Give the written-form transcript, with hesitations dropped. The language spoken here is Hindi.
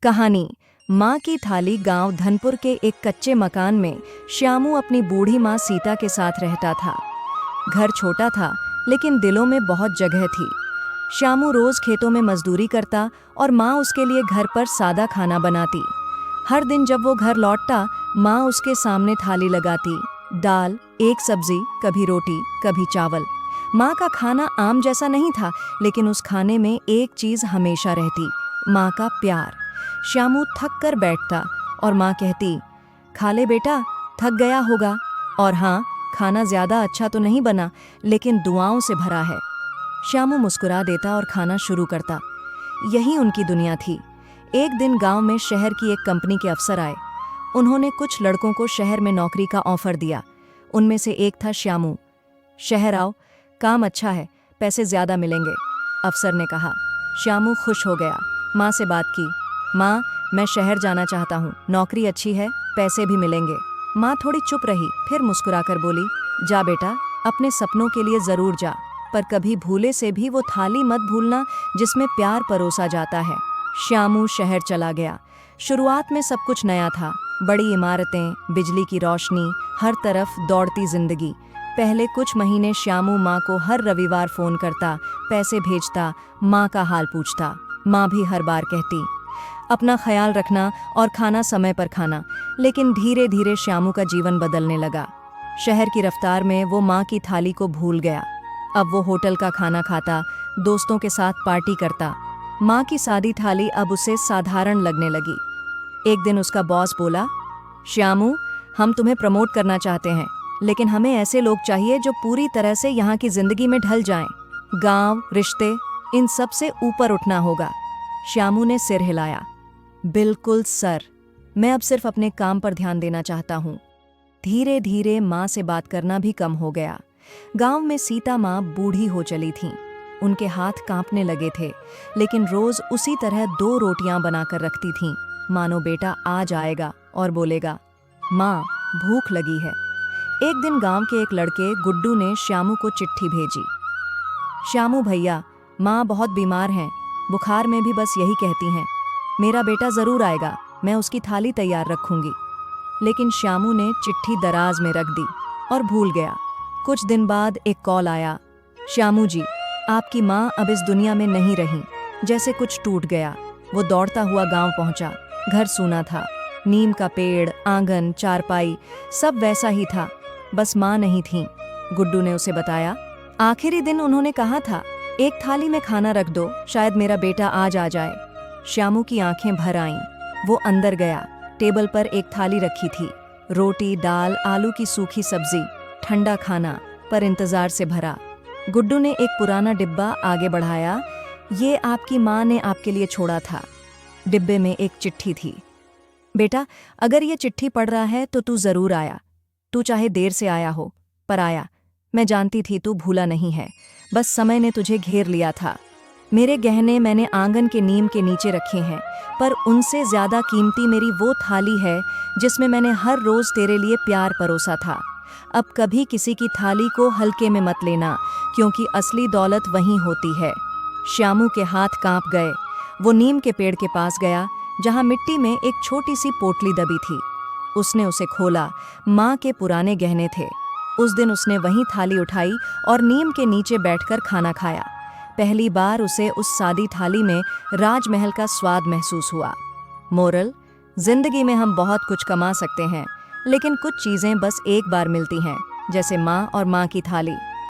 कहानी माँ की थाली। गांव धनपुर के एक कच्चे मकान में श्यामू अपनी बूढ़ी माँ सीता के साथ रहता था। घर छोटा था लेकिन दिलों में बहुत जगह थी। श्यामू रोज खेतों में मजदूरी करता और माँ उसके लिए घर पर सादा खाना बनाती। हर दिन जब वो घर लौटता, माँ उसके सामने थाली लगाती, दाल, एक सब्जी, कभी रोटी, कभी चावल। माँ का खाना आम जैसा नहीं था, लेकिन उस खाने में एक चीज हमेशा रहती, माँ का प्यार। श्यामू थक कर बैठता और माँ कहती, खा ले बेटा, थक गया होगा। और हाँ, खाना ज्यादा अच्छा तो नहीं बना, लेकिन दुआओं से भरा है। श्यामू मुस्कुरा देता और खाना शुरू करता। यही उनकी दुनिया थी। एक दिन गांव में शहर की एक कंपनी के अफसर आए। उन्होंने कुछ लड़कों को शहर में नौकरी का ऑफर दिया। उनमें से एक था श्यामू। शहर आओ, काम अच्छा है, पैसे ज्यादा मिलेंगे, अफसर ने कहा। श्यामू खुश हो गया। माँ से बात की, माँ, मैं शहर जाना चाहता हूँ, नौकरी अच्छी है, पैसे भी मिलेंगे। माँ थोड़ी चुप रही, फिर मुस्कुराकर बोली, जा बेटा, अपने सपनों के लिए जरूर जा, पर कभी भूले से भी वो थाली मत भूलना जिसमें प्यार परोसा जाता है। श्यामू शहर चला गया। शुरुआत में सब कुछ नया था, बड़ी इमारतें, बिजली की रोशनी, हर तरफ दौड़ती जिंदगी। पहले कुछ महीने श्यामू माँ को हर रविवार फोन करता, पैसे भेजता, माँ का हाल पूछता। माँ भी हर बार कहती, अपना ख्याल रखना और खाना समय पर खाना। लेकिन धीरे धीरे श्यामू का जीवन बदलने लगा। शहर की रफ्तार में वो माँ की थाली को भूल गया। अब वो होटल का खाना खाता, दोस्तों के साथ पार्टी करता। माँ की सादी थाली अब उसे साधारण लगने लगी। एक दिन उसका बॉस बोला, श्यामू, हम तुम्हें प्रमोट करना चाहते हैं, लेकिन हमें ऐसे लोग चाहिए जो पूरी तरह से यहाँ की जिंदगी में ढल जाएं। गांव, रिश्ते, इन सब से ऊपर उठना होगा। श्यामू ने सिर हिलाया। बिल्कुल सर, मैं अब सिर्फ अपने काम पर ध्यान देना चाहता हूँ। धीरे धीरे माँ से बात करना भी कम हो गया। गांव में सीता माँ बूढ़ी हो चली थीं। उनके हाथ कांपने लगे थे, लेकिन रोज उसी तरह 2 रोटियां बनाकर रखती थीं, मानो बेटा आ जाएगा और बोलेगा, माँ, भूख लगी है। एक दिन गांव के एक लड़के गुड्डू ने श्यामू को चिट्ठी भेजी। श्यामू भैया, माँ बहुत बीमार हैं, बुखार में भी बस यही कहती हैं, मेरा बेटा जरूर आएगा, मैं उसकी थाली तैयार रखूंगी। लेकिन श्यामू ने चिट्ठी दराज में रख दी और भूल गया। कुछ दिन बाद एक कॉल आया, श्यामू जी, आपकी माँ अब इस दुनिया में नहीं रही। जैसे कुछ टूट गया। वो दौड़ता हुआ गांव पहुंचा। घर सूना था, नीम का पेड़, आंगन, चारपाई, सब वैसा ही था, बस माँ नहीं थी। गुड्डू ने उसे बताया, आखिरी दिन उन्होंने कहा था, एक थाली में खाना रख दो, शायद मेरा बेटा आज आ जाए। श्यामू की आंखें भर आईं। वो अंदर गया। टेबल पर एक थाली रखी थी, रोटी, दाल, आलू की सूखी सब्जी, ठंडा खाना, पर इंतजार से भरा। गुड्डू ने एक पुराना डिब्बा आगे बढ़ाया। ये आपकी माँ ने आपके लिए छोड़ा था। डिब्बे में एक चिट्ठी थी। बेटा, अगर ये चिट्ठी पढ़ रहा है तो तू जरूर आया। तू चाहे देर से आया हो, पर आया। मैं जानती थी तू भूला नहीं है, बस समय ने तुझे घेर लिया था। मेरे गहने मैंने आंगन के नीम के नीचे रखे हैं, पर उनसे ज्यादा कीमती मेरी वो थाली है जिसमें मैंने हर रोज तेरे लिए प्यार परोसा था। अब कभी किसी की थाली को हल्के में मत लेना, क्योंकि असली दौलत वहीं होती है। श्यामू के हाथ कांप गए। वो नीम के पेड़ के पास गया, जहां मिट्टी में एक छोटी सी पोटली दबी थी। उसने उसे खोला। माँ के पुराने गहने थे। उस दिन उसने वहीं थाली उठाई और नीम के नीचे बैठकर खाना खाया। पहली बार उसे उस सादी थाली में राजमहल का स्वाद महसूस हुआ। मोरल, जिंदगी में हम बहुत कुछ कमा सकते हैं, लेकिन कुछ चीजें बस एक बार मिलती हैं, जैसे माँ और माँ की थाली।